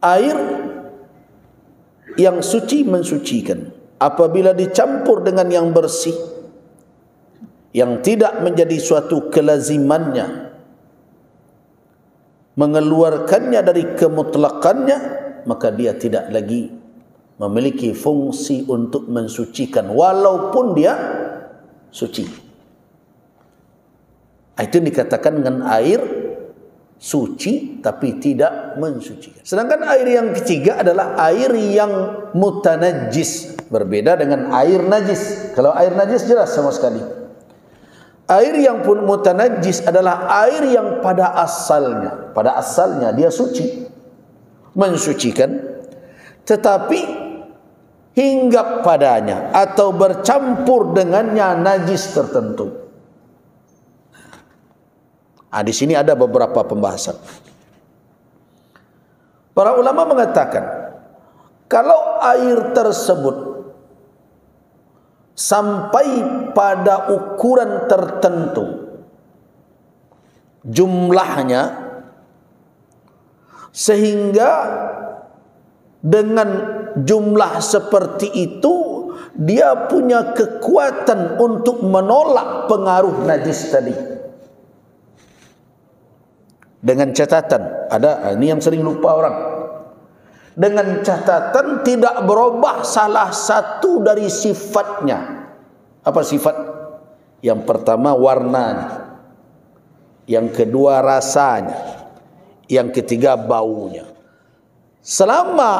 Air yang suci mensucikan apabila dicampur dengan yang bersih, yang tidak menjadi suatu kelazimannya mengeluarkannya dari kemutlakannya, maka dia tidak lagi memiliki fungsi untuk mensucikan walaupun dia suci. Itu dikatakan dengan air suci tapi tidak mensucikan. Sedangkan air yang ketiga adalah air yang mutanajjis, berbeda dengan air najis. Kalau air najis jelas sama sekali. Air yang pun mutanajjis adalah air yang pada asalnya dia suci, mensucikan, tetapi hinggap padanya atau bercampur dengannya najis tertentu. Di sini ada beberapa pembahasan. Para ulama mengatakan, kalau air tersebut sampai pada ukuran tertentu jumlahnya, sehingga dengan jumlah seperti itu dia punya kekuatan untuk menolak pengaruh najis tadi. Dengan catatan, ini yang sering lupa orang, dengan catatan tidak berubah salah satu dari sifatnya. Apa sifat? Yang pertama warnanya, yang kedua rasanya, yang ketiga baunya. Selama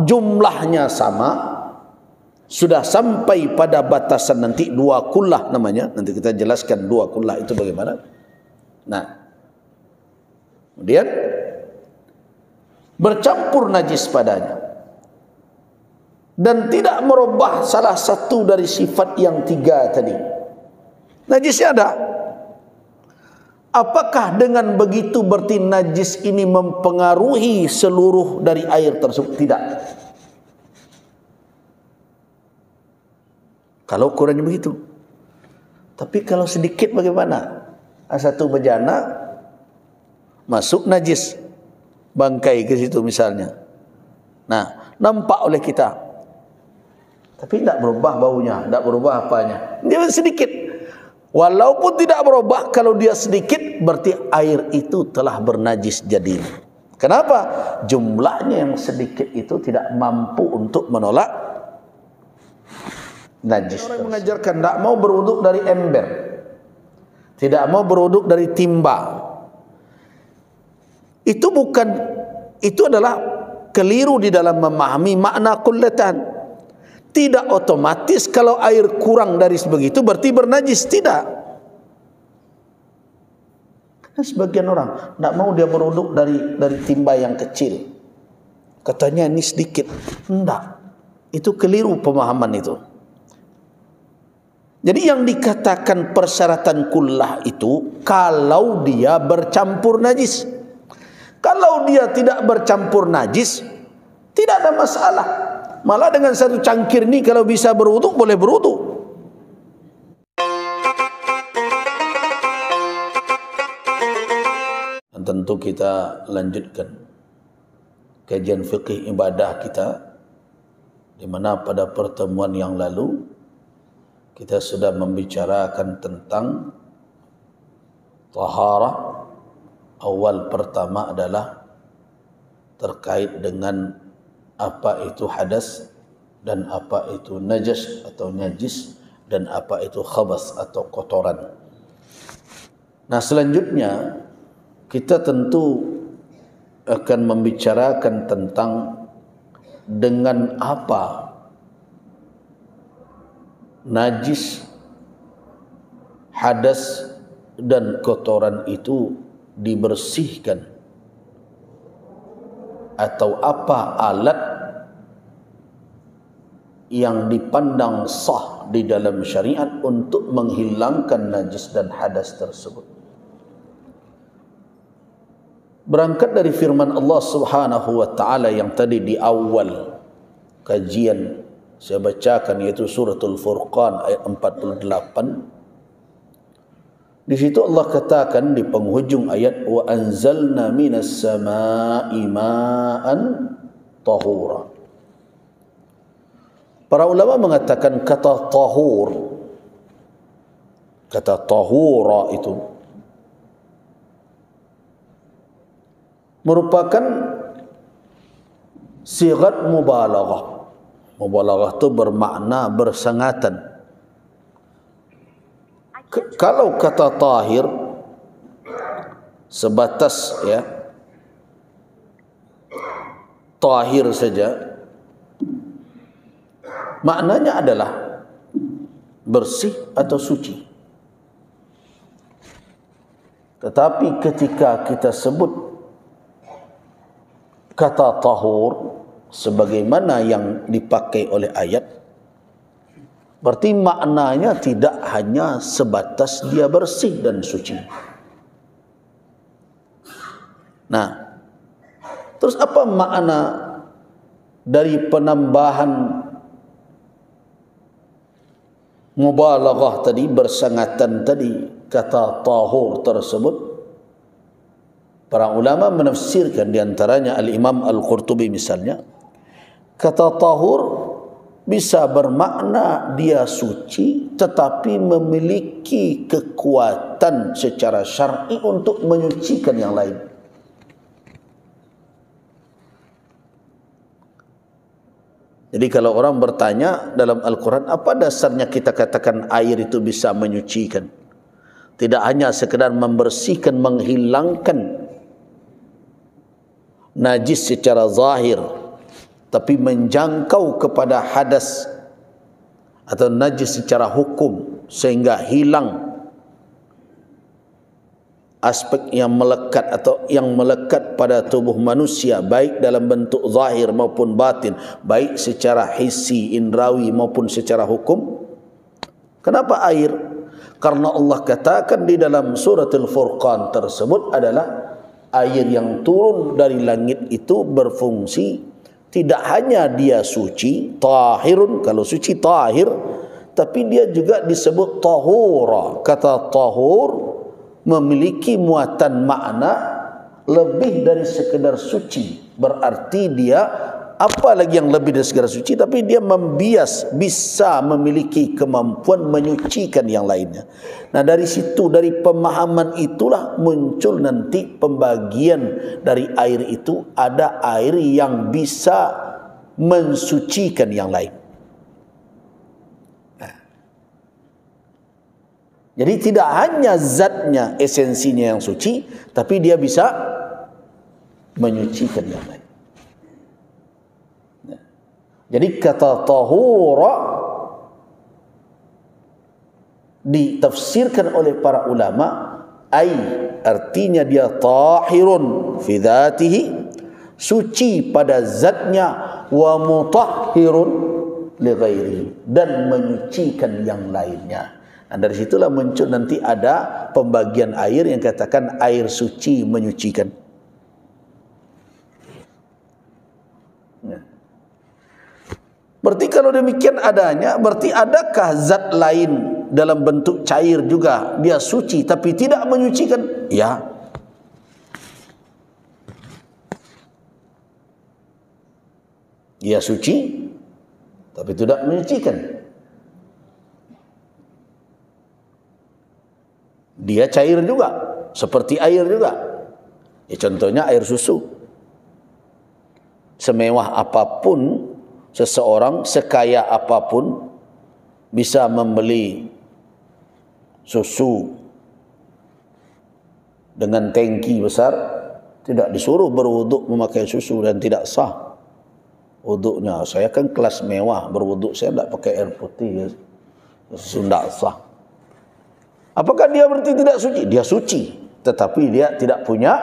jumlahnya sama, sudah sampai pada batasan nanti 2 kullah namanya, nanti kita jelaskan 2 kullah itu bagaimana. Nah, kemudian bercampur najis padanya dan tidak merubah salah satu dari sifat yang 3 tadi. Najisnya ada. Apakah dengan begitu berarti najis ini mempengaruhi seluruh dari air tersebut? Tidak. Kalau ukurannya begitu. Tapi kalau sedikit bagaimana? Satu bejana masuk najis, bangkai ke situ misalnya. Nah, nampak oleh kita, tapi tidak berubah baunya, tidak berubah apanya. Dia sedikit. Walaupun tidak berubah, kalau dia sedikit, berarti air itu telah bernajis jadinya. Kenapa? Jumlahnya yang sedikit itu tidak mampu untuk menolak najis. Orang mengajarkan tidak mau berwuduk dari ember, tidak mau berwuduk dari timba. Itu adalah keliru di dalam memahami makna kullatan. Tidak otomatis kalau air kurang dari sebegitu berarti bernajis, tidak. Karena sebagian orang tidak mau dia berwuduk dari timba yang kecil. Katanya ini sedikit. Tidak. Itu keliru pemahaman itu. Jadi yang dikatakan persyaratan kullah itu kalau dia bercampur najis. Kalau dia tidak bercampur najis, tidak ada masalah. Malah dengan satu cangkir ni kalau bisa berwuduk, boleh berwuduk. Dan tentu kita lanjutkan kajian fikih ibadah kita, di mana pada pertemuan yang lalu kita sudah membicarakan tentang taharah. Awal pertama adalah terkait dengan apa itu hadas dan apa itu najas atau najis dan apa itu khabas atau kotoran. Nah, selanjutnya kita tentu akan membicarakan tentang dengan apa najis, hadas dan kotoran itu dibersihkan, atau apa alat yang dipandang sah di dalam syariat untuk menghilangkan najis dan hadas tersebut. Berangkat dari firman Allah Subhanahu wa taala yang tadi di awal kajian saya bacakan, yaitu suratul Furqan ayat 48. Di situ Allah katakan di penghujung ayat, wa anzalna minas samaa'i ma'an tahura. Para ulama mengatakan kata tahur, kata tahura itu merupakan sigat mubalaghah. Mubalaghah itu bermakna bersangatan. Kalau kata tahir sebatas ya tahir saja, maknanya adalah bersih atau suci. Tetapi ketika kita sebut kata tahur sebagaimana yang dipakai oleh ayat, berarti maknanya tidak hanya sebatas dia bersih dan suci. Nah, terus apa makna dari penambahan mubalaghah tadi, bersangatan tadi, kata tahur tersebut? Para ulama menafsirkan, diantaranya Al-Imam Al-Qurtubi misalnya, kata tahur bisa bermakna dia suci tetapi memiliki kekuatan secara syar'i untuk menyucikan yang lain. Jadi kalau orang bertanya dalam Al-Quran, apa dasarnya kita katakan air itu bisa menyucikan? Tidak hanya sekedar membersihkan, menghilangkan najis secara zahir, tapi menjangkau kepada hadas atau najis secara hukum, sehingga hilang aspek yang melekat atau yang melekat pada tubuh manusia, baik dalam bentuk zahir maupun batin, baik secara hissi, indrawi maupun secara hukum. Kenapa air? Karena Allah katakan di dalam surat Al-Furqan tersebut adalah air yang turun dari langit itu berfungsi tidak hanya dia suci, tahirun, kalau suci tahir, tapi dia juga disebut tahura. Kata tahur memiliki muatan makna lebih dari sekedar suci. Berarti dia apa lagi yang lebih dari sekedar suci, tapi dia membias, bisa memiliki kemampuan menyucikan yang lainnya. Nah, dari situ, dari pemahaman itulah muncul nanti pembagian dari air itu. Ada air yang bisa mensucikan yang lain. Jadi tidak hanya zatnya, esensinya yang suci, tapi dia bisa menyucikan yang lain. Jadi kata tahura ditafsirkan oleh para ulama, artinya dia tahirun fi dzatihi, suci pada zatnya, wa mutahhirun li ghairihi, dan menyucikan yang lainnya. Nah, dari situlah muncul nanti ada pembagian air yang katakan air suci menyucikan. Berarti kalau demikian adanya, berarti adakah zat lain dalam bentuk cair juga dia suci tapi tidak menyucikan? Ya. Dia suci tapi tidak menyucikan. Dia cair juga, seperti air juga. Ya, contohnya air susu. Semewah apapun seseorang, sekaya apapun, bisa membeli susu dengan tangki besar, tidak disuruh berwuduk memakai susu dan tidak sah wuduknya. Saya kan kelas mewah, berwuduk saya tidak pakai air putih, susu tidak sah. Apakah dia berarti tidak suci? Dia suci, tetapi dia tidak punya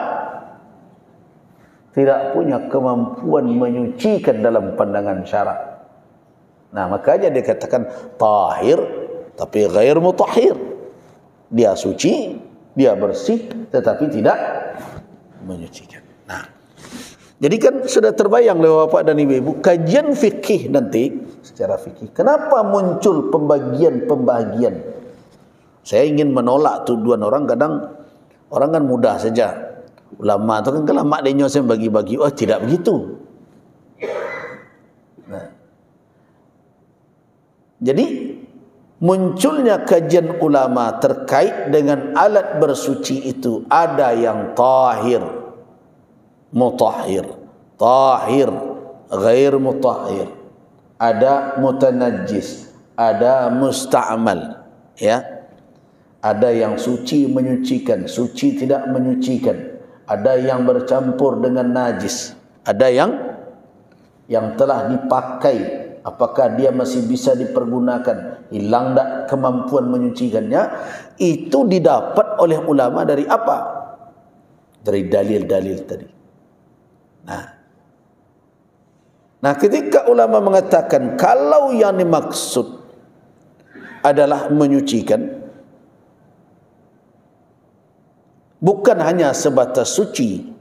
kemampuan menyucikan dalam pandangan syarak. Nah, makanya dia katakan tahir tapi ghair mutahhir. Dia suci, dia bersih, tetapi tidak menyucikan. Nah, jadi kan sudah terbayang oleh Bapak dan Ibu, kajian fikih nanti secara fikih. Kenapa muncul pembagian? Saya ingin menolak tuduhan orang, kadang orang kan mudah saja. Ulama itu kan kalau mak denyo saya bagi-bagi. Oh, tidak begitu. Jadi munculnya kajian ulama terkait dengan alat bersuci itu, ada yang tahir, mutahhir, tahir, ghair mutahhir, ada mutanajjis, ada musta'mal, ya. Ada yang suci menyucikan, suci tidak menyucikan, ada yang bercampur dengan najis, ada yang telah dipakai, apakah dia masih bisa dipergunakan, hilang tak kemampuan menyucikannya. Itu didapat oleh ulama dari apa? Dari dalil-dalil tadi. Nah, ketika ulama mengatakan kalau yang dimaksud adalah menyucikan, bukan hanya sebatas suci.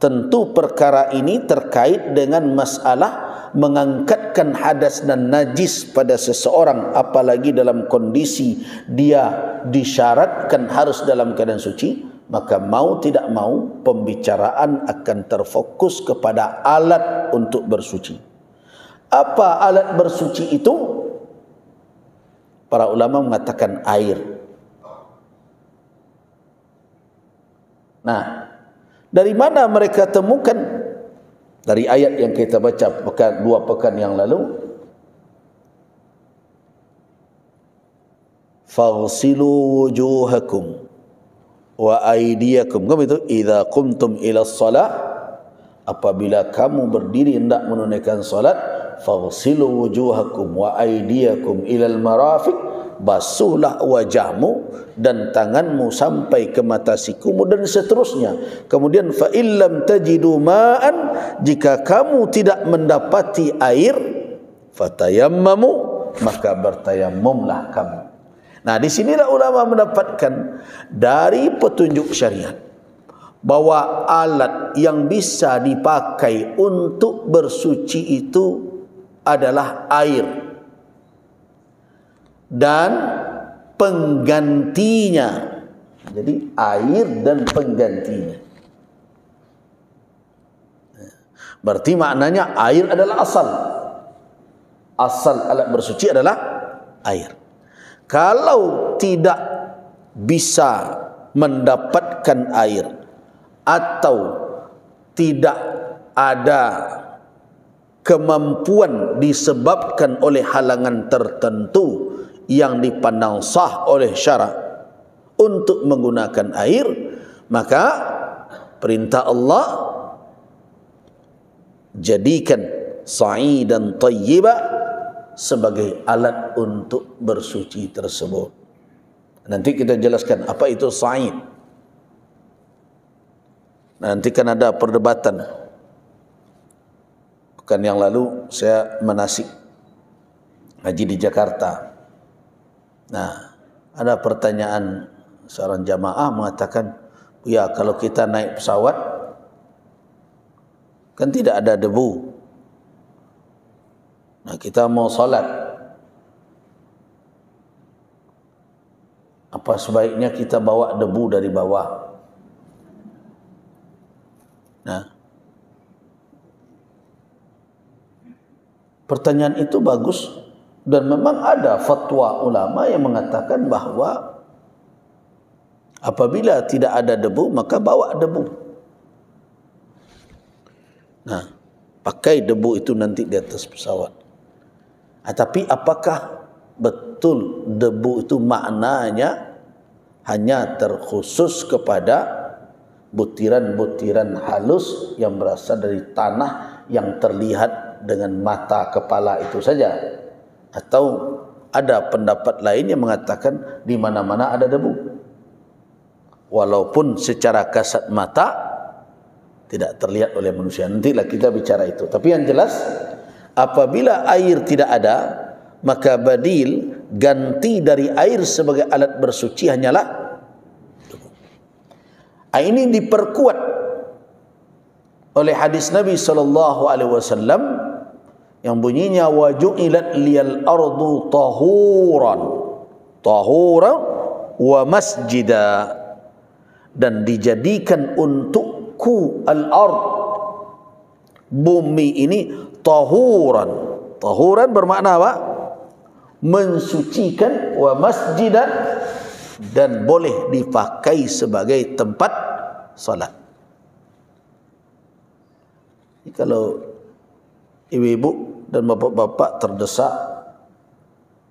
Tentu perkara ini terkait dengan masalah mengangkatkan hadas dan najis pada seseorang, apalagi dalam kondisi dia disyaratkan harus dalam keadaan suci. Maka mau tidak mau pembicaraan akan terfokus kepada alat untuk bersuci. Apa alat bersuci itu? Para ulama mengatakan air. Nah, dari mana mereka temukan? Dari ayat yang kita baca dua pekan yang lalu. Faghsilu wujuhakum wa aydiyakum. Kamu itu idza qumtum ila shalah, apabila kamu berdiri hendak menunaikan salat, faghsilu wujuhakum wa aydiyakum ilal marafiq, basuhlah wajahmu dan tanganmu sampai ke mata sikumu, dan seterusnya. Kemudian fa illam tajidu ma'an, jika kamu tidak mendapati air, fatayammamu, maka bertayammumlah kamu. Nah, di sinilah ulama mendapatkan dari petunjuk syariat bahwa alat yang bisa dipakai untuk bersuci itu adalah air dan penggantinya. Jadi air dan penggantinya. Berarti maknanya air adalah asal. Asal alat bersuci adalah air. Kalau tidak bisa mendapatkan air atau tidak ada kemampuan disebabkan oleh halangan tertentu yang dipandang sah oleh syarak untuk menggunakan air, maka perintah Allah, jadikan sa'idan thayyiba sebagai alat untuk bersuci tersebut. Nanti kita jelaskan apa itu sa'id. Nanti kan ada perdebatan. Pekan yang lalu saya menasik haji di Jakarta. Nah, ada pertanyaan seorang jamaah mengatakan, ya kalau kita naik pesawat kan tidak ada debu. Nah, kita mau salat, apa sebaiknya kita bawa debu dari bawah? Nah, pertanyaan itu bagus, dan memang ada fatwa ulama yang mengatakan bahwa apabila tidak ada debu maka bawa debu. Nah, pakai debu itu nanti di atas pesawat. Tapi apakah betul debu itu maknanya hanya terkhusus kepada butiran-butiran halus yang berasal dari tanah yang terlihat dengan mata kepala itu saja? Atau ada pendapat lain yang mengatakan di mana-mana ada debu, walaupun secara kasat mata tidak terlihat oleh manusia. Nantilah kita bicara itu. Tapi yang jelas, apabila air tidak ada, maka badil, ganti dari air sebagai alat bersuci hanyalah debu. Ini diperkuat oleh hadis Nabi SAW yang bunyinya waju'ilat liyal ardu tahuran wa masjida, dan dijadikan untukku al-ard, bumi ini, tahuran. Tahuran bermakna apa? mensucikan, wa masjidan, dan boleh dipakai sebagai tempat salat. Kalau ibu-ibu dan bapak-bapak terdesak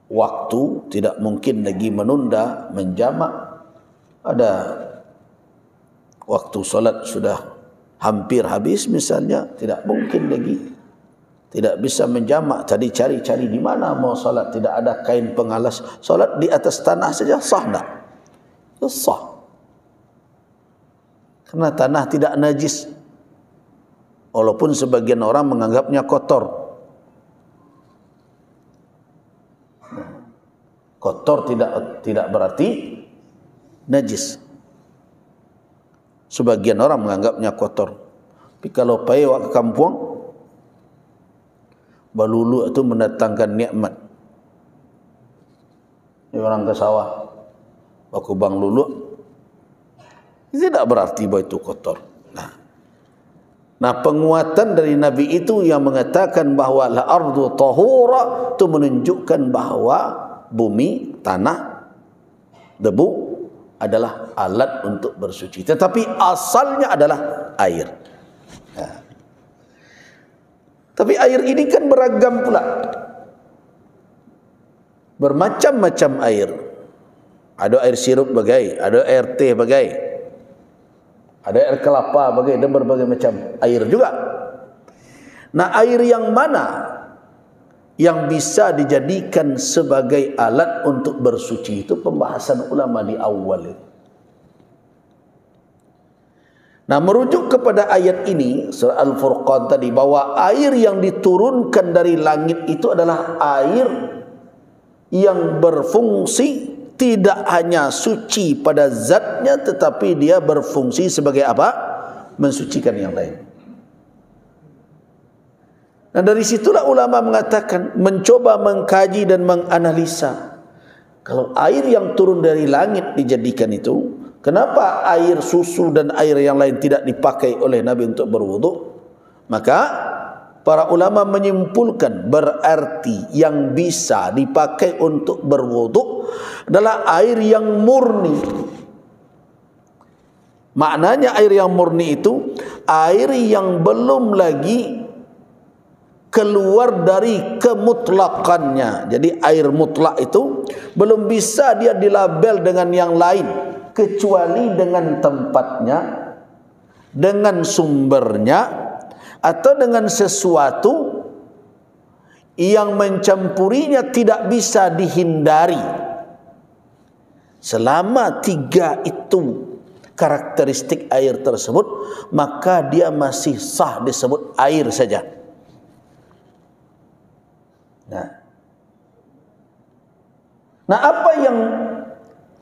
waktu, tidak mungkin lagi menunda, menjamak, ada waktu salat sudah hampir habis misalnya, tidak mungkin lagi, tidak bisa menjamak, tadi cari-cari di mana mau salat, tidak ada kain pengalas, salat di atas tanah saja sah tak? Sah. Karena tanah tidak najis, walaupun sebagian orang menganggapnya kotor. Kotor tidak berarti najis. Sebagian orang menganggapnya kotor. Tapi kalau pai wak ke kampung, balulu itu mendatangkan nikmat. Ini orang ke sawah, baku bang lulu, tidak berarti bahwa itu kotor. Nah, penguatan dari Nabi itu yang mengatakan bahawa la ardu tahura, itu menunjukkan bahawa bumi, tanah, debu adalah alat untuk bersuci. Tetapi asalnya adalah air. Tapi air ini kan beragam pula. Bermacam-macam air. Ada air sirup bagai, ada air teh bagai, ada air kelapa bagai, dan berbagai macam air juga. Nah, air yang mana yang bisa dijadikan sebagai alat untuk bersuci, itu pembahasan ulama di awal itu. Nah, merujuk kepada ayat ini, surah Al-Furqan tadi, bahwa air yang diturunkan dari langit itu adalah air yang berfungsi tidak hanya suci pada zatnya, tetapi dia berfungsi sebagai apa? Mensucikan yang lain. Dan dari situlah ulama mengatakan, mencoba mengkaji dan menganalisa, kalau air yang turun dari langit dijadikan itu, kenapa air susu dan air yang lain tidak dipakai oleh Nabi untuk berwudu? Maka para ulama menyimpulkan berarti yang bisa dipakai untuk berwudu adalah air yang murni. Maknanya air yang murni itu air yang belum lagi keluar dari kemutlakannya. Jadi air mutlak itu belum bisa dia dilabel dengan yang lain, kecuali dengan tempatnya, dengan sumbernya, atau dengan sesuatu yang mencampurinya tidak bisa dihindari. Selama tiga itu karakteristik air tersebut, maka dia masih sah disebut air saja. Nah,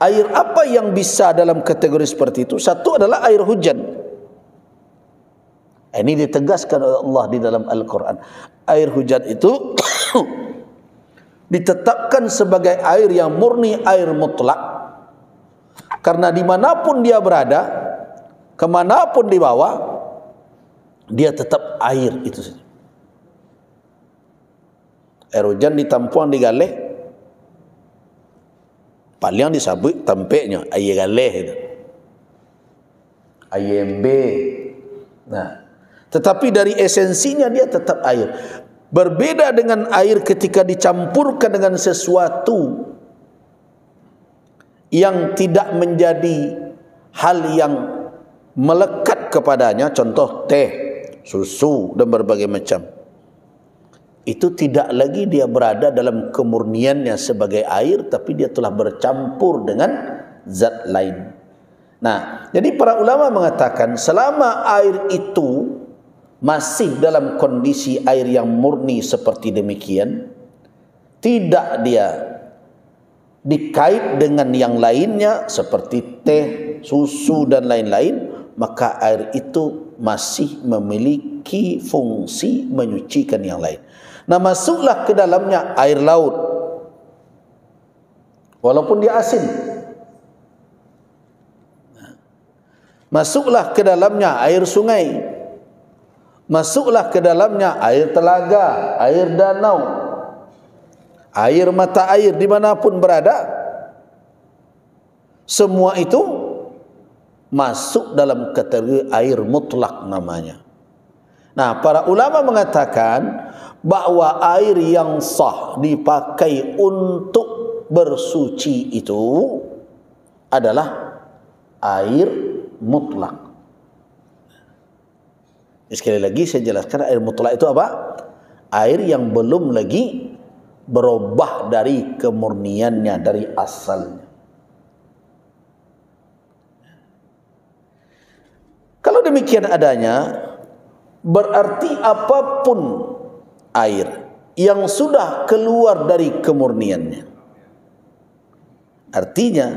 air apa yang bisa dalam kategori seperti itu? Satu adalah air hujan. Ini ditegaskan oleh Allah di dalam Al-Quran. Air hujan itu ditetapkan sebagai air yang murni, air mutlak. Karena dimanapun dia berada, kemanapun dibawa, dia tetap air itu saja. Air hujan ditampuang, digaleh, paling disabut tampeknya air galeh itu, air embe. Nah, tetapi dari esensinya dia tetap air. Berbeda dengan air ketika dicampurkan dengan sesuatu yang tidak menjadi hal yang melekat kepadanya, contoh teh, susu, dan berbagai macam. Itu tidak lagi dia berada dalam kemurniannya sebagai air, tapi dia telah bercampur dengan zat lain. Nah, jadi para ulama mengatakan selama air itu masih dalam kondisi air yang murni seperti demikian, tidak dia dikait dengan yang lainnya seperti teh, susu dan lain-lain, maka air itu masih memiliki fungsi menyucikan yang lain. Nah, masuklah ke dalamnya air laut, walaupun dia asin. Masuklah ke dalamnya air sungai, masuklah ke dalamnya air telaga, air danau, air mata air dimanapun berada, semua itu masuk dalam kategori air mutlak namanya. Nah, para ulama mengatakan bahwa air yang sah dipakai untuk bersuci itu adalah air mutlak. Sekali lagi saya jelaskan, air mutlak itu apa? Air yang belum lagi berubah dari kemurniannya, dari asalnya. Kalau demikian adanya, berarti apapun air yang sudah keluar dari kemurniannya, artinya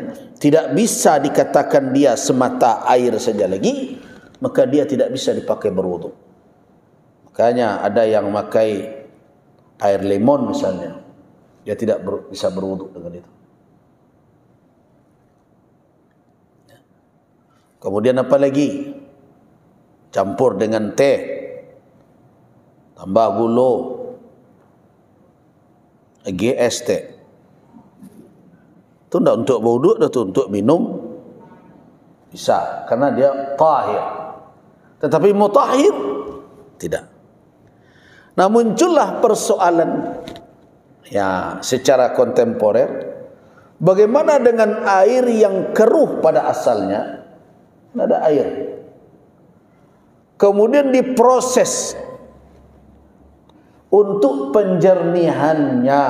tidak bisa dikatakan dia semata air saja lagi, maka dia tidak bisa dipakai berwudu. Makanya ada yang memakai air lemon misalnya, dia tidak bisa berwudu dengan itu. Kemudian apa lagi? Campur dengan teh, tambah gula, GST. Itu tidak untuk berwudu, itu untuk minum bisa, karena dia tahir. Tetapi mutahhir tidak. Nah, muncullah persoalan ya secara kontemporer, bagaimana dengan air yang keruh pada asalnya? Tidak ada air. Kemudian diproses untuk penjernihannya.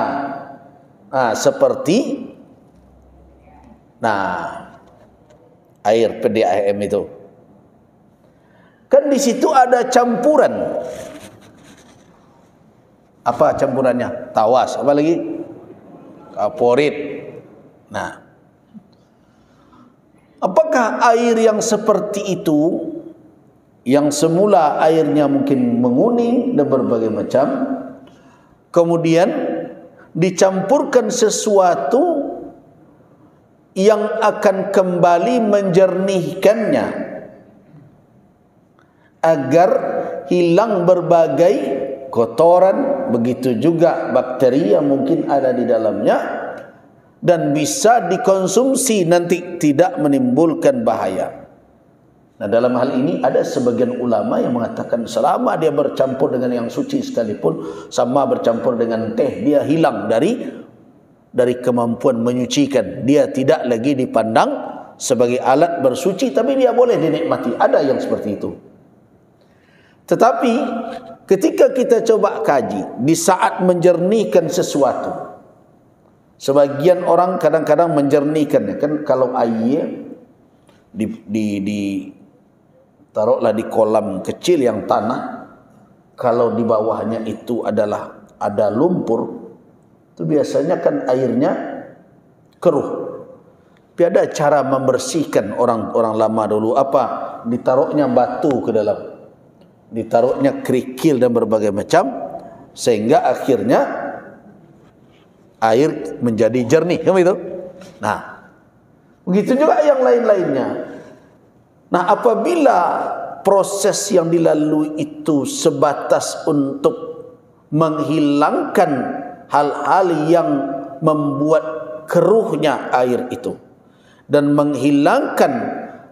Nah, seperti air PDAM itu. Kan di situ ada campuran. Apa campurannya? Tawas, apa lagi? Kaporit. Nah, apakah air yang seperti itu, yang semula airnya mungkin menguning dan berbagai macam, kemudian dicampurkan sesuatu yang akan kembali menjernihkannya agar hilang berbagai kotoran, begitu juga bakteri yang mungkin ada di dalamnya, dan bisa dikonsumsi nanti tidak menimbulkan bahaya. Nah, dalam hal ini ada sebagian ulama yang mengatakan selama dia bercampur dengan yang suci sekalipun, sama bercampur dengan teh, dia hilang dari kemampuan menyucikan. Dia tidak lagi dipandang sebagai alat bersuci, tapi dia boleh dinikmati. Ada yang seperti itu. Tetapi ketika kita coba kaji di saat menjernihkan sesuatu, sebagian orang kadang-kadang menjernihkannya, kan kalau air taruhlah di kolam kecil yang tanah, kalau di bawahnya itu ada lumpur, itu biasanya kan airnya keruh. Tapi ada cara membersihkan orang lama dulu, apa? Ditaruhnya batu ke dalam, ditaruhnya kerikil dan berbagai macam, sehingga akhirnya air menjadi jernih, kan begitu? Nah, begitu juga yang lain-lainnya. Nah, apabila proses yang dilalui itu sebatas untuk menghilangkan hal-hal yang membuat keruhnya air itu dan menghilangkan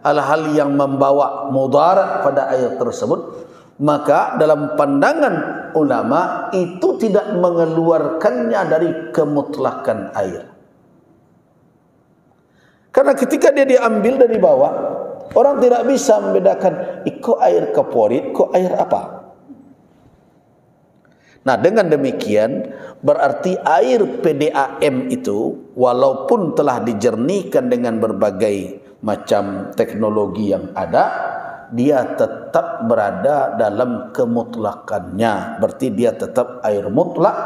hal-hal yang membawa mudarat pada air tersebut, maka dalam pandangan ulama itu tidak mengeluarkannya dari kemutlakan air. Karena ketika dia diambil dari bawah, orang tidak bisa membedakan kok air kaporit, kok air apa. Nah, dengan demikian berarti air PDAM itu walaupun telah dijernihkan dengan berbagai macam teknologi yang ada, dia tetap berada dalam kemutlakannya. Berarti dia tetap air mutlak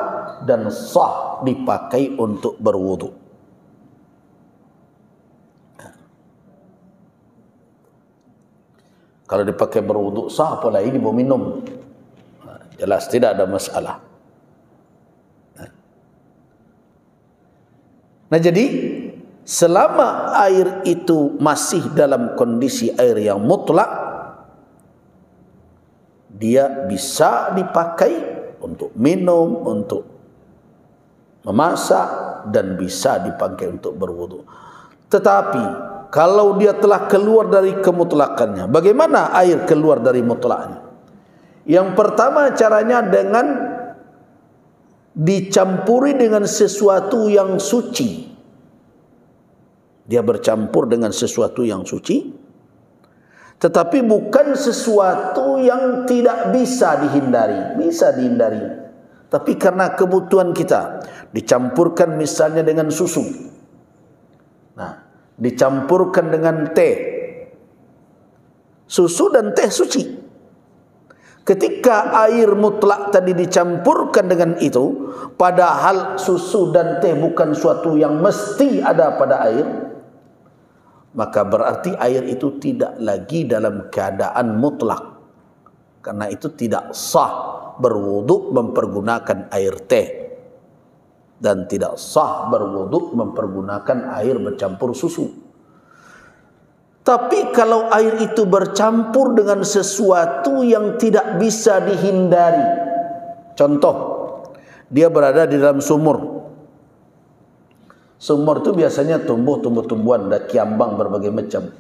dan sah dipakai untuk berwudu. Kalau dipakai berwudu sah, apalagi mau minum, jelas tidak ada masalah. Nah, jadi selama air itu masih dalam kondisi air yang mutlak, dia bisa dipakai untuk minum, untuk memasak, dan bisa dipakai untuk berwudu. Tetapi kalau dia telah keluar dari kemutlakannya, bagaimana air keluar dari mutlaknya? Yang pertama caranya dengan dicampuri dengan sesuatu yang suci. Dia bercampur dengan sesuatu yang suci, tetapi bukan sesuatu yang tidak bisa dihindari. Bisa dihindari, tapi karena kebutuhan kita, dicampurkan misalnya dengan susu. Nah, dicampurkan dengan teh. Susu dan teh suci. Ketika air mutlak tadi dicampurkan dengan itu, padahal susu dan teh bukan suatu yang mesti ada pada air, maka berarti air itu tidak lagi dalam keadaan mutlak. Karena itu tidak sah berwudu mempergunakan air teh, dan tidak sah berwudu mempergunakan air bercampur susu. Tapi kalau air itu bercampur dengan sesuatu yang tidak bisa dihindari, contoh, dia berada di dalam sumur. Sumur itu biasanya tumbuh tumbuhan, ada kiambang berbagai macam.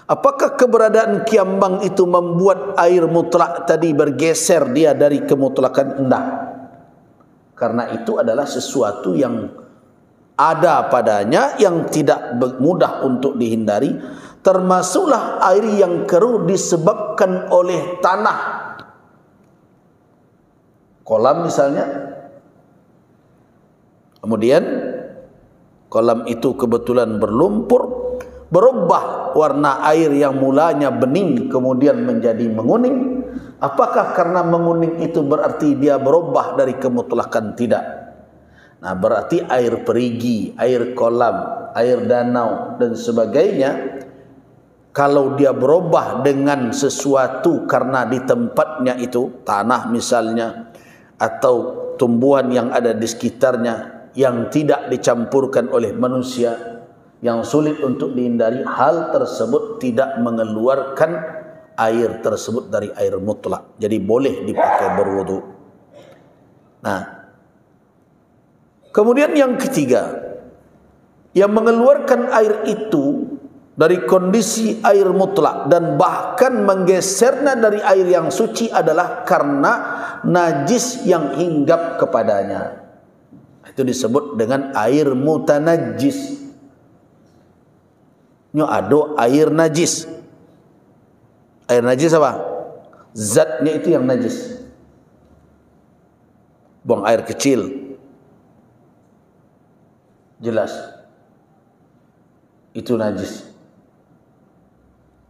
Apakah keberadaan kiambang itu membuat air mutlak tadi bergeser dia dari kemutlakan? Enggak. Karena itu adalah sesuatu yang ada padanya, yang tidak mudah untuk dihindari. Termasuklah air yang keruh disebabkan oleh tanah. Kolam misalnya. Kemudian kolam itu kebetulan berlumpur, berubah warna air yang mulanya bening kemudian menjadi menguning. Apakah karena menguning itu berarti dia berubah dari kemutlakan? Tidak. Nah, berarti air perigi, air kolam, air danau dan sebagainya, kalau dia berubah dengan sesuatu karena di tempatnya itu, tanah misalnya, atau tumbuhan yang ada di sekitarnya yang tidak dicampurkan oleh manusia, yang sulit untuk dihindari, hal tersebut tidak mengeluarkan air tersebut dari air mutlak. Jadi boleh dipakai berwudu. Nah, kemudian yang ketiga, yang mengeluarkan air itu dari kondisi air mutlak dan bahkan menggesernya dari air yang suci adalah karena najis yang hinggap kepadanya. Itu disebut dengan air mutanajjis. Nyo ado air najis. Air najis apa? Zatnya itu yang najis. Buang air kecil, jelas itu najis.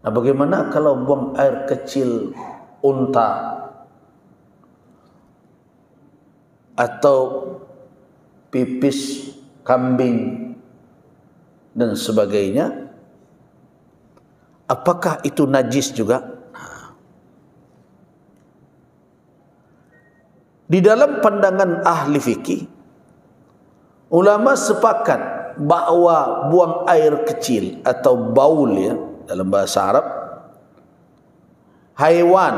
Nah, bagaimana kalau buang air kecil unta atau pipis kambing dan sebagainya? Apakah itu najis juga? Di dalam pandangan ahli fikih, ulama sepakat bahwa buang air kecil atau baul, ya, dalam bahasa Arab, haiwan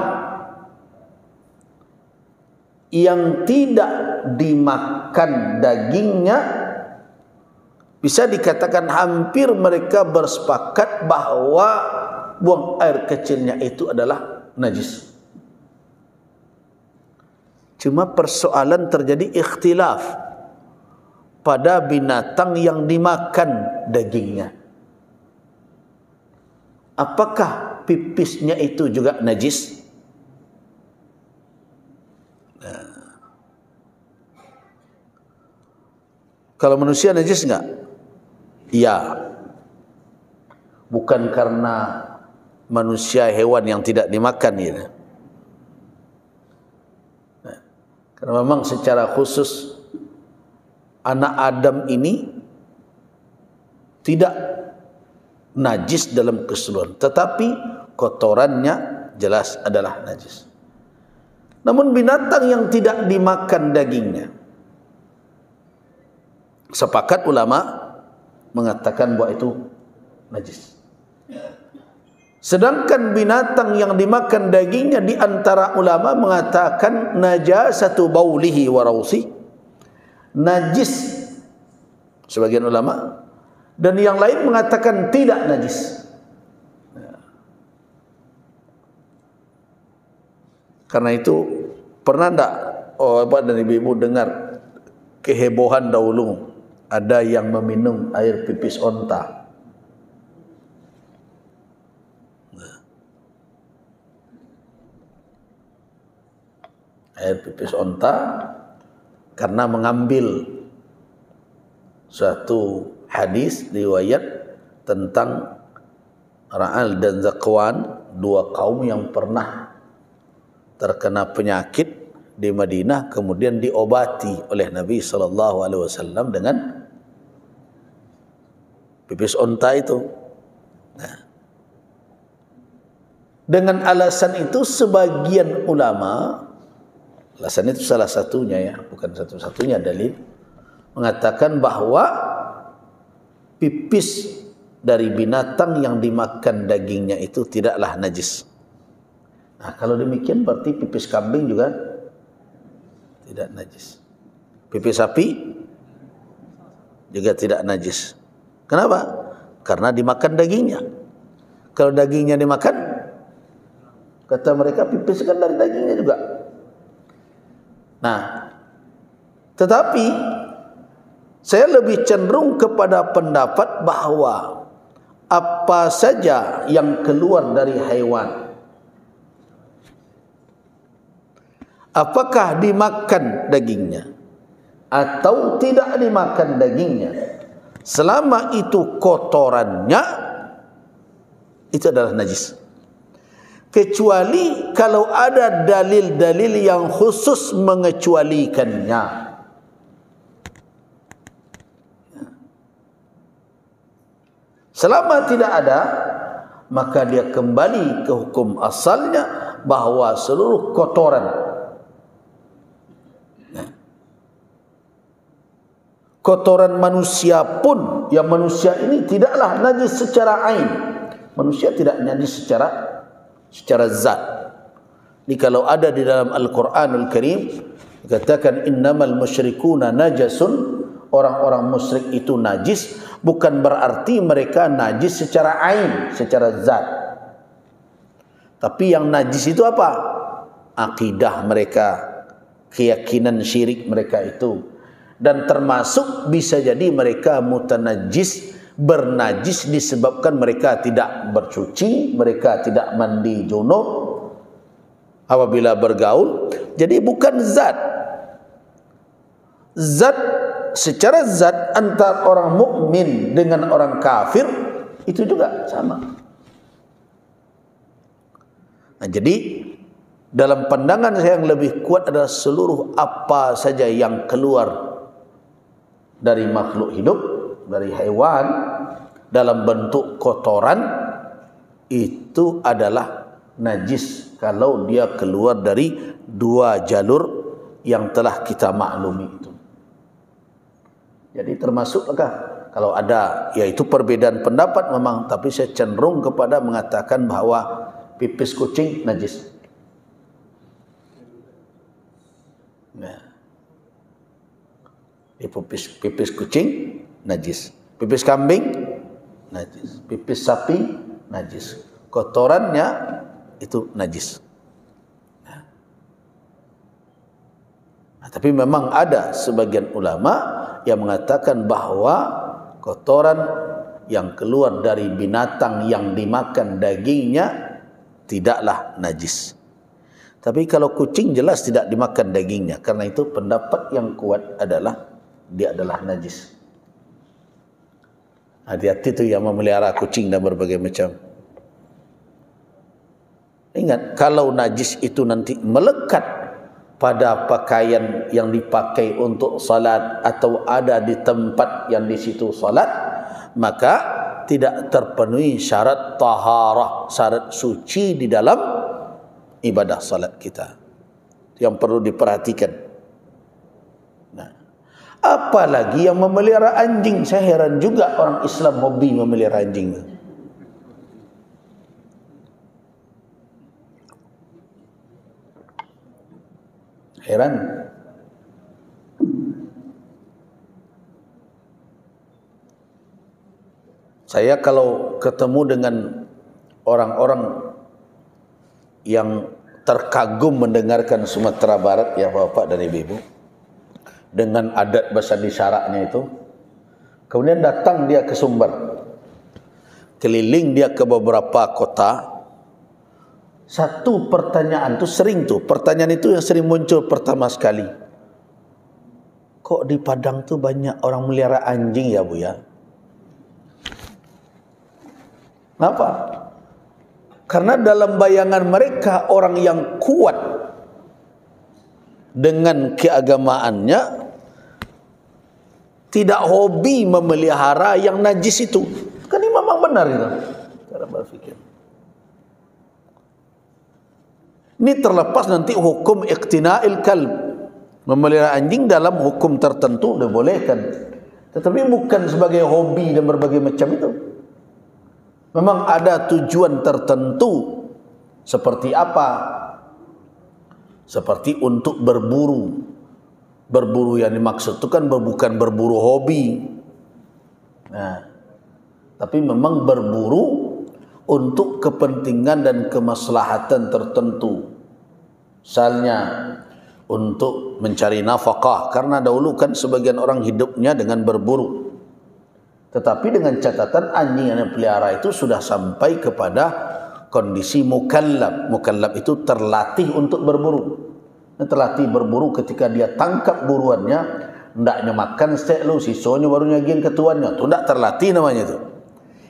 yang tidak dimakan dagingnya, bisa dikatakan hampir mereka bersepakat bahwa buang air kecilnya itu adalah najis. Cuma persoalan terjadi ikhtilaf pada binatang yang dimakan dagingnya. Apakah pipisnya itu juga najis? Kalau manusia najis enggak? Ya. Bukan karena manusia hewan yang tidak dimakan, ya. Karena memang secara khusus anak Adam ini tidak najis dalam keseluruhan, tetapi kotorannya jelas adalah najis. Namun binatang yang tidak dimakan dagingnya, sepakat ulama mengatakan bahwa itu najis. Sedangkan binatang yang dimakan dagingnya, di antara ulama mengatakan najasatu baulihi wa rausi, najis sebagian ulama, dan yang lain mengatakan tidak najis. Karena itu pernah enggak Bapak dan Ibu dengar kehebohan dahulu ada yang meminum air pipis onta? Air pipis onta karena mengambil suatu hadis riwayat tentang Ra'al dan Zakwan, dua kaum yang pernah terkena penyakit di Madinah kemudian diobati oleh Nabi SAW dengan pipis onta itu. Nah, dengan alasan itu sebagian ulama, alasan itu salah satunya ya, bukan satu-satunya dalil, mengatakan bahwa pipis dari binatang yang dimakan dagingnya itu tidaklah najis. Nah, kalau demikian berarti pipis kambing juga tidak najis. Pipis sapi juga tidak najis. Kenapa? Karena dimakan dagingnya. Kalau dagingnya dimakan, kata mereka pipis kan dari dagingnya juga. Nah, tetapi saya lebih cenderung kepada pendapat bahwa apa saja yang keluar dari haiwan, apakah dimakan dagingnya atau tidak dimakan dagingnya, selama itu kotorannya, itu adalah najis. Kecuali kalau ada dalil-dalil yang khusus mengecualikannya. Selama tidak ada, maka dia kembali ke hukum asalnya bahwa seluruh kotoran, kotoran manusia pun, yang manusia ini tidaklah najis secara ain. Manusia tidak najis secara zat. Jadi kalau ada di dalam Al-Quranul Karim dikatakan innamal musyrikuna najasun, orang-orang musyrik itu najis, bukan berarti mereka najis secara ain, secara zat. Tapi yang najis itu apa? Akidah mereka, keyakinan syirik mereka itu. Dan termasuk bisa jadi mereka mutanajis, bernajis disebabkan mereka tidak bercuci, mereka tidak mandi junub apabila bergaul. Jadi bukan zat. Zat secara zat antara orang mukmin dengan orang kafir itu juga sama. Nah, jadi dalam pandangan saya yang lebih kuat adalah seluruh apa saja yang keluar dari makhluk hidup, dari hewan dalam bentuk kotoran itu adalah najis kalau dia keluar dari dua jalur yang telah kita maklumi itu. Jadi termasukkah kalau ada, yaitu perbedaan pendapat memang, tapi saya cenderung kepada mengatakan bahwa pipis kucing najis. Nah, pipis kucing najis, pipis kambing najis, pipis sapi najis, kotorannya itu najis. Nah, tapi memang ada sebagian ulama yang mengatakan bahwa kotoran yang keluar dari binatang yang dimakan dagingnya tidaklah najis. Tapi kalau kucing jelas tidak dimakan dagingnya. Karena itu pendapat yang kuat adalah dia adalah najis. Hati-hati itu yang memelihara kucing dan berbagai macam. Ingat, kalau najis itu nanti melekat pada pakaian yang dipakai untuk salat atau ada di tempat yang di situ salat, maka tidak terpenuhi syarat taharah, syarat suci di dalam ibadah salat kita. Yang perlu diperhatikan. Nah, apalagi yang memelihara anjing. Saya heran juga orang Islam hobi memelihara anjing. Heran. Saya kalau ketemu dengan orang-orang yang terkagum mendengarkan Sumatera Barat, ya Bapak dan Ibu, dengan adat bahasa disyaraknya itu, kemudian datang dia ke Sumber, keliling dia ke beberapa kota. Satu pertanyaan itu sering tuh, pertanyaan itu yang sering muncul pertama sekali. Kok di Padang tuh banyak orang melihara anjing ya Bu ya? Kenapa? Karena dalam bayangan mereka orang yang kuat dengan keagamaannya tidak hobi memelihara yang najis itu. Kan ini memang benar itu cara berpikir. Ini terlepas nanti hukum iqtina'il kalb, memelihara anjing dalam hukum tertentu dibolehkan, tetapi bukan sebagai hobi dan berbagai macam itu. Memang ada tujuan tertentu. Seperti apa? Seperti untuk berburu. Berburu yang dimaksud itu kan bukan berburu hobi. Nah, tapi memang berburu untuk kepentingan dan kemaslahatan tertentu. Misalnya untuk mencari nafkah, karena dahulu kan sebagian orang hidupnya dengan berburu. Tetapi dengan catatan anjing yang dipelihara itu sudah sampai kepada kondisi mukallaf. Mukallaf itu terlatih untuk berburu. Terlatih berburu ketika dia tangkap buruannya, hendaknya makan stek lu, sisanya baru nyagiin ke tuannya. Itu tidak terlatih namanya itu.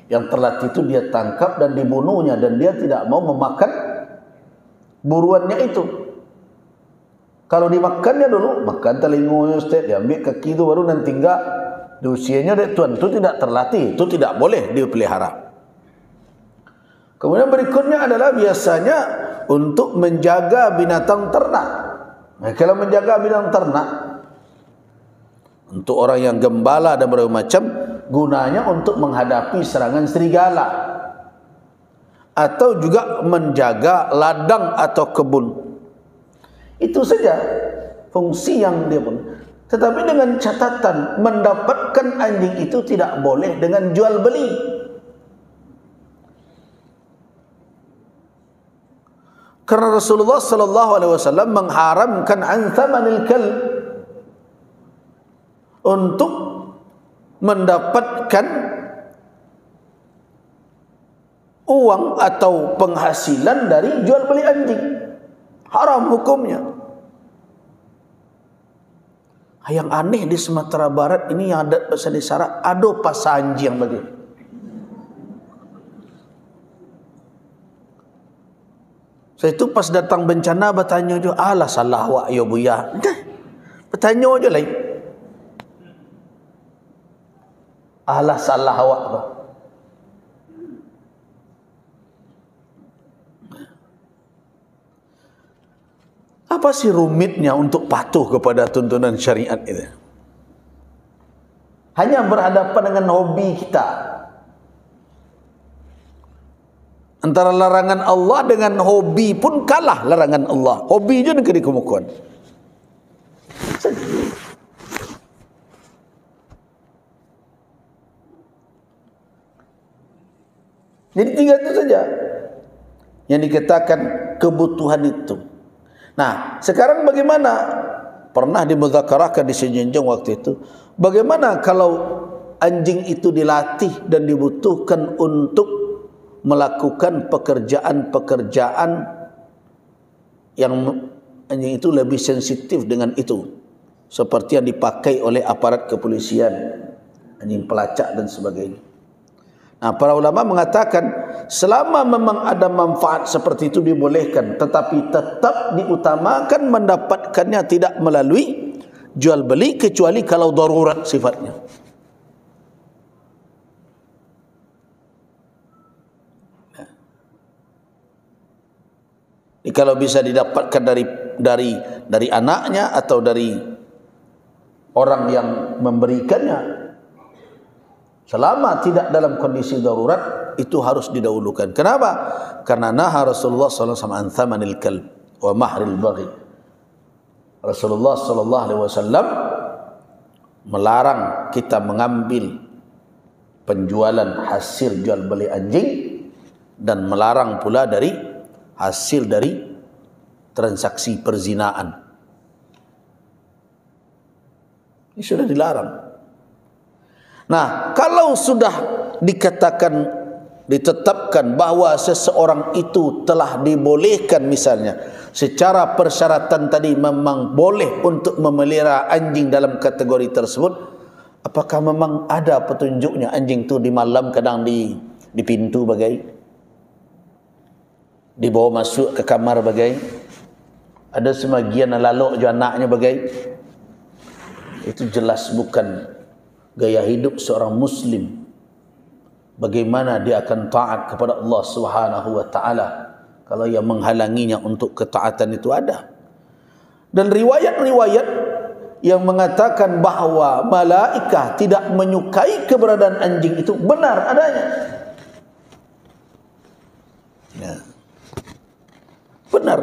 Yang terlatih itu dia tangkap dan dibunuhnya, dan dia tidak mau memakan buruannya itu. Kalau dimakannya dulu, makan telingunya stek, diambil kaki itu baru nanti enggak. Di usianya tuan itu tidak terlatih, itu tidak boleh dipelihara. Kemudian berikutnya adalah biasanya untuk menjaga binatang ternak. Nah, kalau menjaga binatang ternak untuk orang yang gembala dan berbagai macam, gunanya untuk menghadapi serangan serigala atau juga menjaga ladang atau kebun. Itu saja fungsi yang dia pun. Tetapi dengan catatan mendapatkan anjing itu tidak boleh dengan jual beli. Karena Rasulullah sallallahu alaihi wasallam mengharamkan an thamanil kalb, untuk mendapatkan uang atau penghasilan dari jual beli anjing. Haram hukumnya. Yang aneh di Sumatera Barat ini yang adat bahasa disyarak, ada pasar anjing bagi. Saya itu pas datang bencana bertanya je, alah salah wak ya buya. Bertanya je lain. Alah salah wak. Apa sih rumitnya untuk patuh kepada tuntunan syariat itu? Hanya berhadapan dengan hobi kita. Antara larangan Allah dengan hobi pun kalah larangan Allah. Hobi je nak dikemukakan. Jadi tiga itu saja yang dikatakan kebutuhan itu. Nah, sekarang bagaimana? Pernah dimudzakarahkan di sejenjang waktu itu. Bagaimana kalau anjing itu dilatih dan dibutuhkan untuk melakukan pekerjaan-pekerjaan yang anjing itu lebih sensitif dengan itu, seperti yang dipakai oleh aparat kepolisian, anjing pelacak dan sebagainya. Nah, para ulama mengatakan selama memang ada manfaat seperti itu dibolehkan, tetapi tetap diutamakan mendapatkannya tidak melalui jual beli, kecuali kalau darurat sifatnya. Kalau bisa didapatkan dari anaknya atau dari orang yang memberikannya, selama tidak dalam kondisi darurat, itu harus didahulukan. Kenapa? Karena naha Rasulullah sallallahu alaihi wasallam an thamanil kalb wa mahril baghi. Rasulullah sallallahu alaihi wasallam melarang kita mengambil penjualan hasil jual beli anjing dan melarang pula dari hasil dari transaksi perzinaan. Ini sudah dilarang. Nah, kalau sudah ditetapkan bahwa seseorang itu telah dibolehkan, misalnya secara persyaratan tadi memang boleh untuk memelihara anjing dalam kategori tersebut, apakah memang ada petunjuknya anjing itu di malam kadang di pintu bagai, dibawa masuk ke kamar bagai, ada sebagian lalok je anaknya bagai? Itu jelas bukan gaya hidup seorang muslim. Bagaimana dia akan taat kepada Allah Subhanahu wa taala kalau yang menghalanginya untuk ketaatan itu ada. Dan riwayat-riwayat yang mengatakan bahawa malaikah tidak menyukai keberadaan anjing itu benar adanya. Ya. Benar.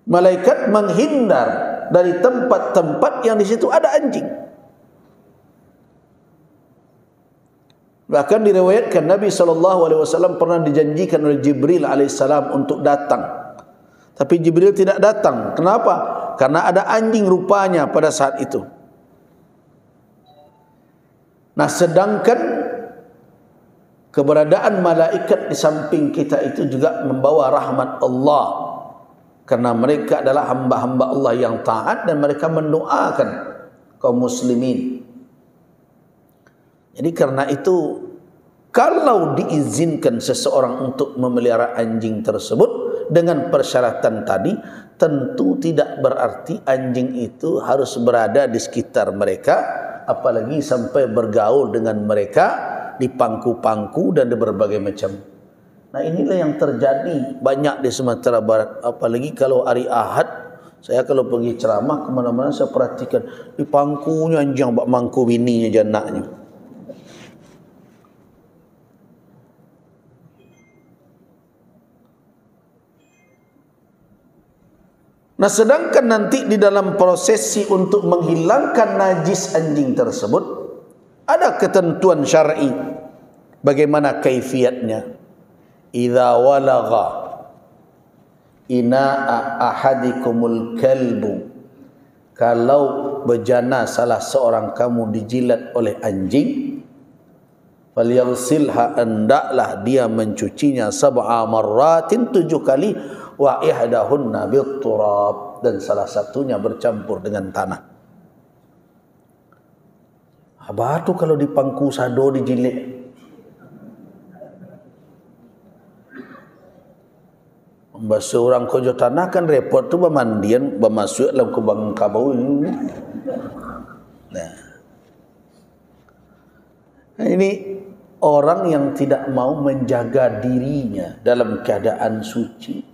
Malaikat menghindar dari tempat-tempat yang di situ ada anjing. Bahkan diriwayatkan Nabi SAW pernah dijanjikan oleh Jibril alaihissalam untuk datang, tapi Jibril tidak datang. Kenapa? Karena ada anjing rupanya pada saat itu. Nah, sedangkan keberadaan malaikat di samping kita itu juga membawa rahmat Allah, karena mereka adalah hamba-hamba Allah yang taat dan mereka mendoakan kaum muslimin. Jadi karena itu, kalau diizinkan seseorang untuk memelihara anjing tersebut dengan persyaratan tadi, tentu tidak berarti anjing itu harus berada di sekitar mereka, apalagi sampai bergaul dengan mereka di pangku-pangku dan di berbagai macam. Nah, inilah yang terjadi banyak di Sumatera Barat. Apalagi kalau hari Ahad, saya kalau pergi ceramah kemana-mana saya perhatikan di pangkunya anjing bak mangku bininya janaknya. Nah, sedangkan nanti di dalam prosesi untuk menghilangkan najis anjing tersebut ada ketentuan syar'i bagaimana kaifiatnya. Idza walagha ina'a ahadikumul kalbu, kalau bejana salah seorang kamu dijilat oleh anjing, falyaghsilha, hendaklah dia mencucinya sab'a marratin, 7 kali, wa ihdahunna bitturab, dan salah satunya bercampur dengan tanah. Apa tu kalau di pangku sado dijilit? Bahasa orang kojo tanah kan repot tu, bermandian bermasuk dalam kubang kabau ini. Nah, ini orang yang tidak mau menjaga dirinya dalam keadaan suci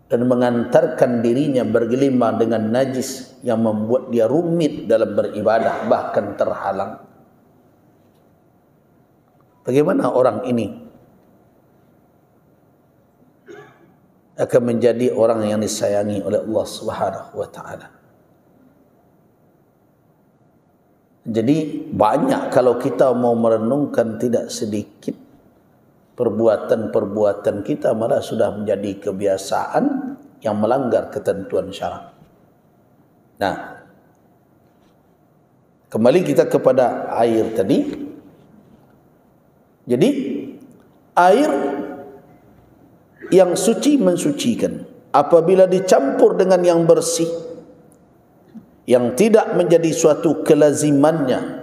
dan mengantarkan dirinya bergelimang dengan najis yang membuat dia rumit dalam beribadah, bahkan terhalang. Bagaimana orang ini akan menjadi orang yang disayangi oleh Allah Subhanahu wa taala? Jadi banyak kalau kita mau merenungkan, tidak sedikit perbuatan-perbuatan kita malah sudah menjadi kebiasaan yang melanggar ketentuan syarak. Nah, kembali kita kepada air tadi. Jadi air yang suci mensucikan apabila dicampur dengan yang bersih, yang tidak menjadi suatu kelazimannya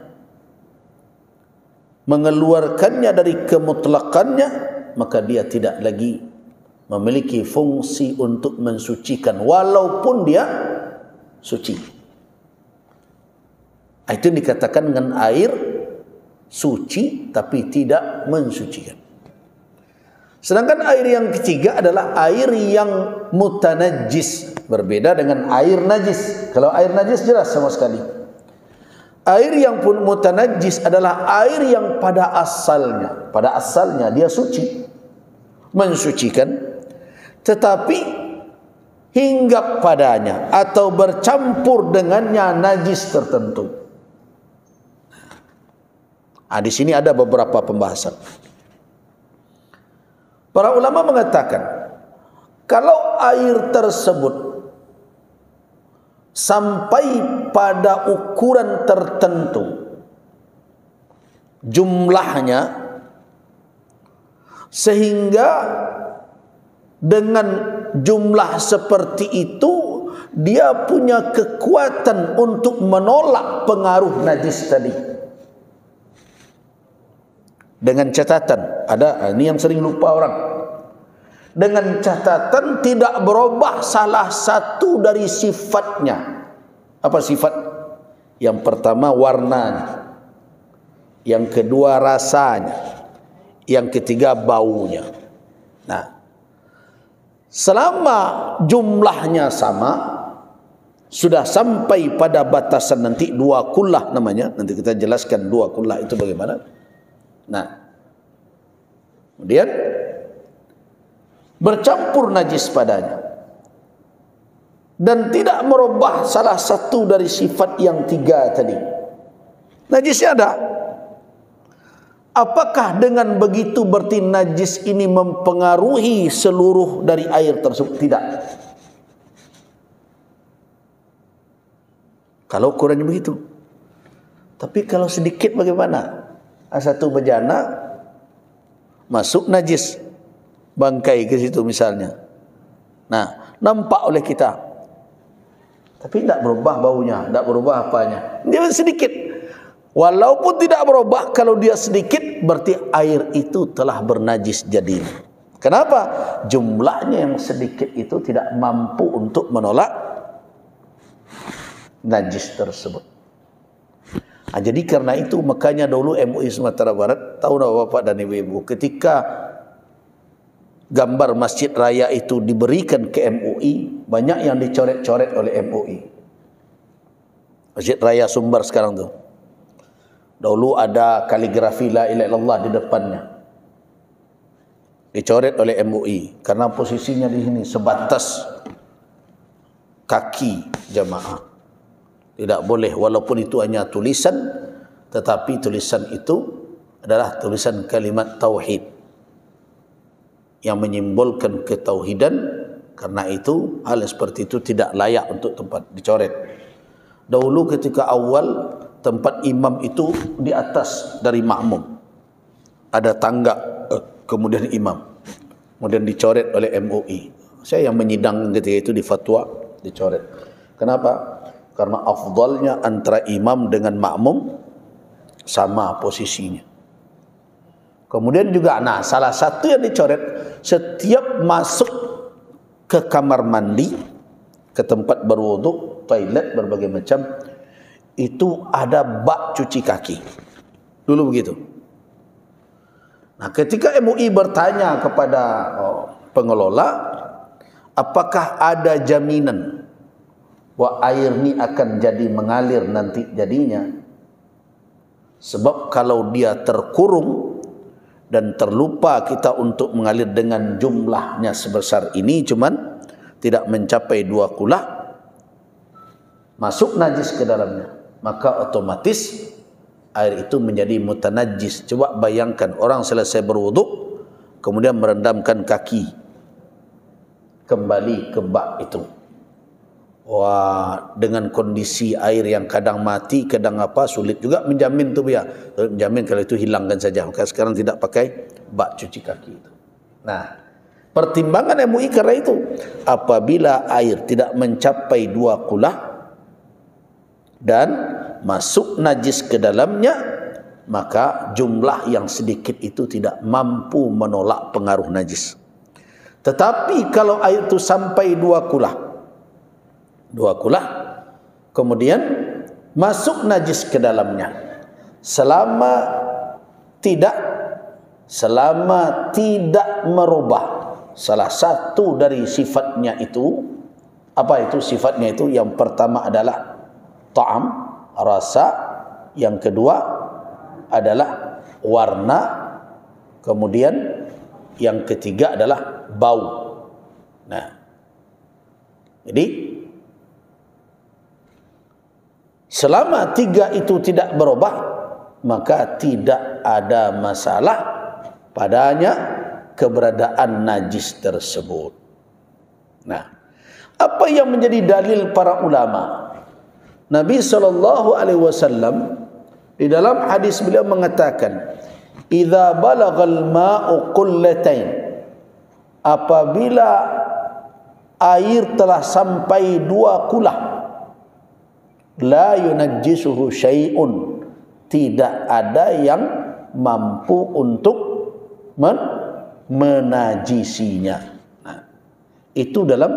mengeluarkannya dari kemutlakannya, maka dia tidak lagi memiliki fungsi untuk mensucikan walaupun dia suci. Itu dikatakan dengan air suci tapi tidak mensucikan. Sedangkan air yang ketiga adalah air yang mutanajjis, berbeda dengan air najis. Kalau air najis jelas sama sekali. Air yang pun mutanajjis adalah air yang pada asalnya dia suci, mensucikan, tetapi hinggap padanya atau bercampur dengannya najis tertentu. Di sini ada beberapa pembahasan. Para ulama mengatakan, kalau air tersebut sampai pada ukuran tertentu jumlahnya, sehingga dengan jumlah seperti itu dia punya kekuatan untuk menolak pengaruh najis tadi. Dengan catatan, ini yang sering lupa orang, dengan catatan tidak berubah salah satu dari sifatnya. Apa sifat? Yang pertama warnanya, yang kedua rasanya, yang ketiga baunya. Nah, selama jumlahnya sama, sudah sampai pada batasan nanti 2 kullah namanya, nanti kita jelaskan 2 kullah itu bagaimana. Nah, kemudian bercampur najis padanya dan tidak merubah salah satu dari sifat yang 3 tadi. Najisnya ada. Apakah dengan begitu berarti najis ini mempengaruhi seluruh dari air tersebut? Tidak. Kalau ukurannya begitu. Tapi kalau sedikit bagaimana? Satu bejana masuk najis, bangkai ke situ misalnya. Nah, nampak oleh kita, tapi tidak berubah baunya, tidak berubah apanya. Dia sedikit. Walaupun tidak berubah, kalau dia sedikit berarti air itu telah bernajis jadinya. Kenapa? Jumlahnya yang sedikit itu tidak mampu untuk menolak najis tersebut. Jadi karena itu makanya dulu MUI Sumatera Barat, tahu tak Bapak dan Ibu-ibu, ketika gambar Masjid Raya itu diberikan ke MUI, banyak yang dicoret-coret oleh MUI. Masjid Raya Sumbar sekarang tu, dulu ada kaligrafi la ilaha illallah di depannya, dicoret oleh MUI karena posisinya di sini sebatas kaki jamaah. Tidak boleh, walaupun itu hanya tulisan, tetapi tulisan itu adalah tulisan kalimat tauhid yang menyimbolkan ketauhidan. Karena itu hal seperti itu tidak layak untuk tempat dicoret. Dahulu ketika awal tempat imam itu di atas dari makmum, ada tangga, kemudian imam, kemudian dicoret oleh MUI. Saya yang menyidang ketika itu di fatwa dicoret. Kenapa? Karena afdalnya antara imam dengan makmum sama posisinya. Kemudian juga, salah satu yang dicoret, setiap masuk ke kamar mandi, ke tempat berwudu, toilet, berbagai macam, itu ada bak cuci kaki. Dulu begitu. Nah, ketika MUI bertanya kepada pengelola, apakah ada jaminan bahwa air ini akan jadi mengalir nanti jadinya? Sebab kalau dia terkurung dan terlupa kita untuk mengalir dengan jumlahnya sebesar ini, cuman tidak mencapai 2 kulah, masuk najis ke dalamnya, maka otomatis air itu menjadi mutanajis. Coba bayangkan orang selesai berwudu, kemudian merendamkan kaki, kembali ke bak itu. Wah, dengan kondisi air yang kadang mati, kadang apa, sulit juga menjamin tu ya. Menjamin kalau itu hilangkan saja. Maka sekarang tidak pakai bak cuci kaki itu. Nah, pertimbangan MUI karena itu, apabila air tidak mencapai 2 kulah dan masuk najis ke dalamnya, maka jumlah yang sedikit itu tidak mampu menolak pengaruh najis. Tetapi kalau air itu sampai 2 kulah, kemudian masuk najis ke dalamnya, selama tidak merubah salah satu dari sifatnya itu. Apa itu sifatnya itu? Yang pertama adalah ta'am, rasa, yang kedua adalah warna, kemudian yang ketiga adalah bau. Nah, Jadi selama tiga itu tidak berubah, maka tidak ada masalah padanya keberadaan najis tersebut. Nah, apa yang menjadi dalil para ulama? Nabi SAW di dalam hadis beliau mengatakan, "Idza balagal ma'u qullatain," apabila air telah sampai 2 kulah, la yunajjisuhu syai'un, tidak ada yang mampu untuk menajisinya. Nah, itu dalam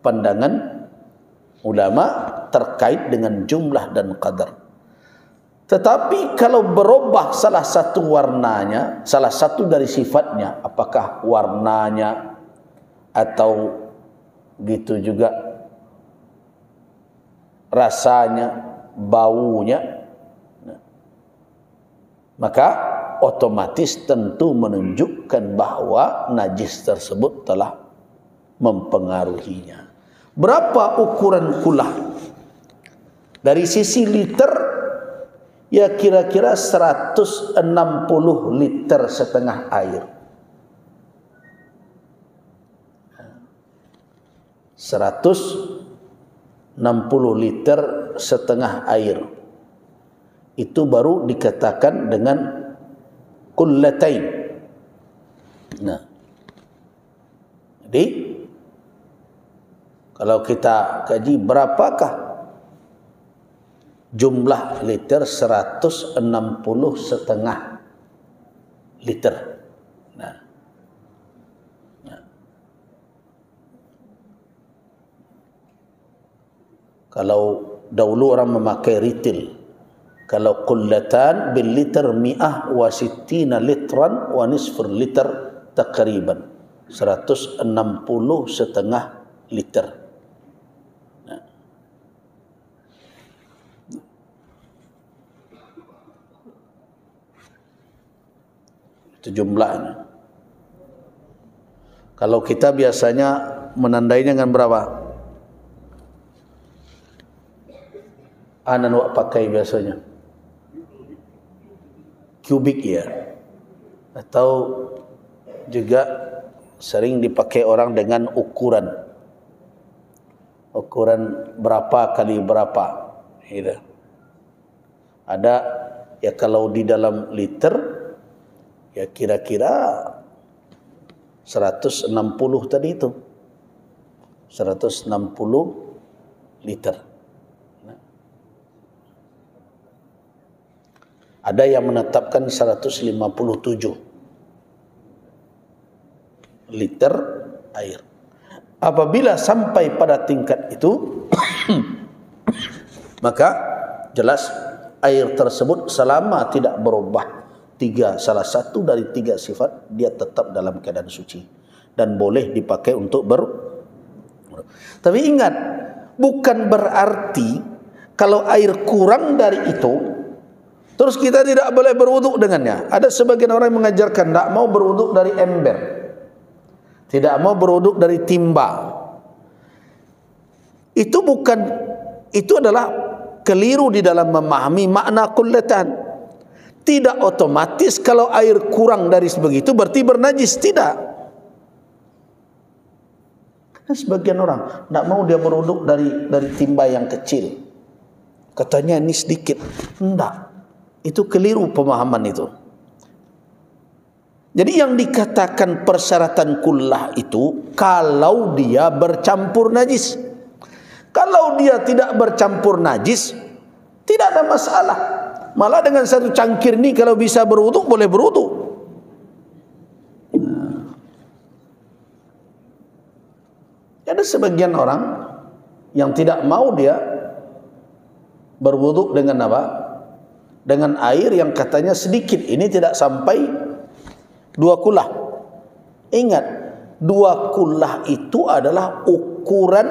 pandangan ulama terkait dengan jumlah dan qadar. Tetapi kalau berubah salah satu warnanya, salah satu dari sifatnya, apakah warnanya atau gitu juga rasanya, baunya, maka otomatis tentu menunjukkan bahwa najis tersebut telah mempengaruhinya. Berapa ukuran kulah? Dari sisi liter, ya kira-kira 160 liter setengah air. 160 liter setengah air. Itu baru dikatakan dengan qullatain. Nah, jadi kalau kita kaji berapakah jumlah liter? 160 setengah liter. Nah, kalau dahulu orang memakai ritil, kalau qullatan bil liter mi'ah wa sittina litran wa nisfur liter takriban, 160 setengah liter. Nah, itu jumlahnya. Kalau kita biasanya menandainya dengan berapa? Anan wak pakai biasanya kubik ya, atau juga sering dipakai orang dengan ukuran berapa kali berapa gitu. Ada ya, kalau di dalam liter ya kira-kira 160 tadi itu, 160 liter. Ada yang menetapkan 157 liter air. Apabila sampai pada tingkat itu maka jelas air tersebut selama tidak berubah salah satu dari 3 sifat, dia tetap dalam keadaan suci dan boleh dipakai untuk Tapi ingat, bukan berarti kalau air kurang dari itu terus kita tidak boleh berwuduk dengannya. Ada sebagian orang yang mengajarkan tidak mau berwuduk dari ember, tidak mau berwuduk dari timba. Itu adalah keliru di dalam memahami makna qullatan. Tidak otomatis kalau air kurang dari sebegitu berarti bernajis, tidak. Karena sebagian orang tidak mau dia berwuduk dari timba yang kecil. Katanya ini sedikit. Tidak. Itu keliru pemahaman itu. Jadi yang dikatakan persyaratan kullah itu kalau dia bercampur najis. Kalau dia tidak bercampur najis, tidak ada masalah. Malah dengan satu cangkir ini kalau bisa berwuduk, boleh berwuduk. Ada sebagian orang yang tidak mau dia berwuduk dengan apa? Dengan air yang katanya sedikit, ini tidak sampai 2 kulah. Ingat, 2 kulah itu adalah ukuran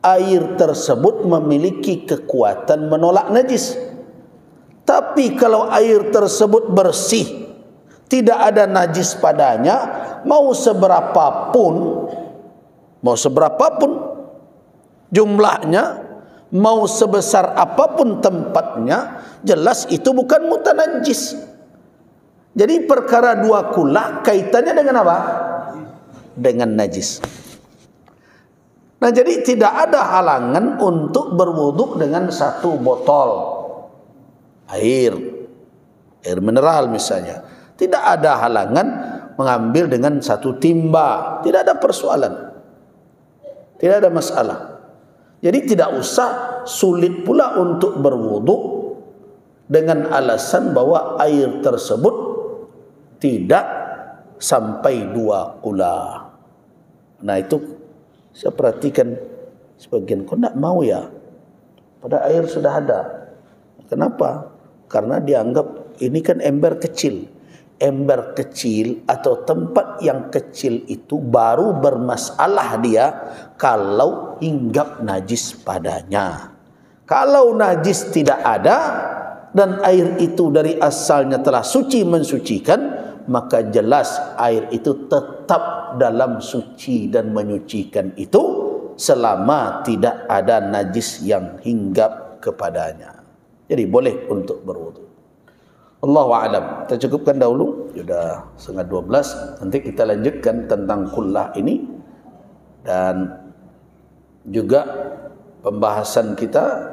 air tersebut memiliki kekuatan menolak najis. Tapi kalau air tersebut bersih, tidak ada najis padanya, mau seberapapun jumlahnya, mau sebesar apapun tempatnya, jelas itu bukan mutanajjis. Jadi perkara dua kulah kaitannya dengan apa? Dengan najis. Nah, jadi tidak ada halangan untuk berwuduk dengan satu botol air mineral misalnya. Tidak ada halangan mengambil dengan satu timba. Tidak ada persoalan. Tidak ada masalah. Jadi tidak usah sulit pula untuk berwuduk dengan alasan bahwa air tersebut tidak sampai 2 kula. Nah, itu saya perhatikan sebagian, kok tidak mau ya? Pada air sudah ada. Kenapa? Karena dianggap ini kan ember kecil. Ember kecil atau tempat yang kecil itu baru bermasalah dia kalau hinggap najis padanya. Kalau najis tidak ada dan air itu dari asalnya telah suci mensucikan, maka jelas air itu tetap dalam suci dan menyucikan itu selama tidak ada najis yang hinggap kepadanya. Jadi boleh untuk berwudu. Allahu a'lam. Kita cukupkan dahulu. Sudah 11:30. Nanti kita lanjutkan tentang kullah ini dan juga pembahasan kita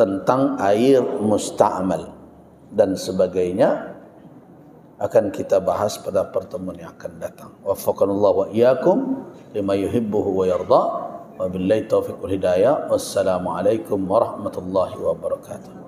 tentang air musta'mal dan sebagainya akan kita bahas pada pertemuan yang akan datang. Waffaqanallahu wa iyyakum lima yuhibbuhu wa yarda. Wabillahi taufiq wal hidayah. Wassalamualaikum warahmatullahi wabarakatuh.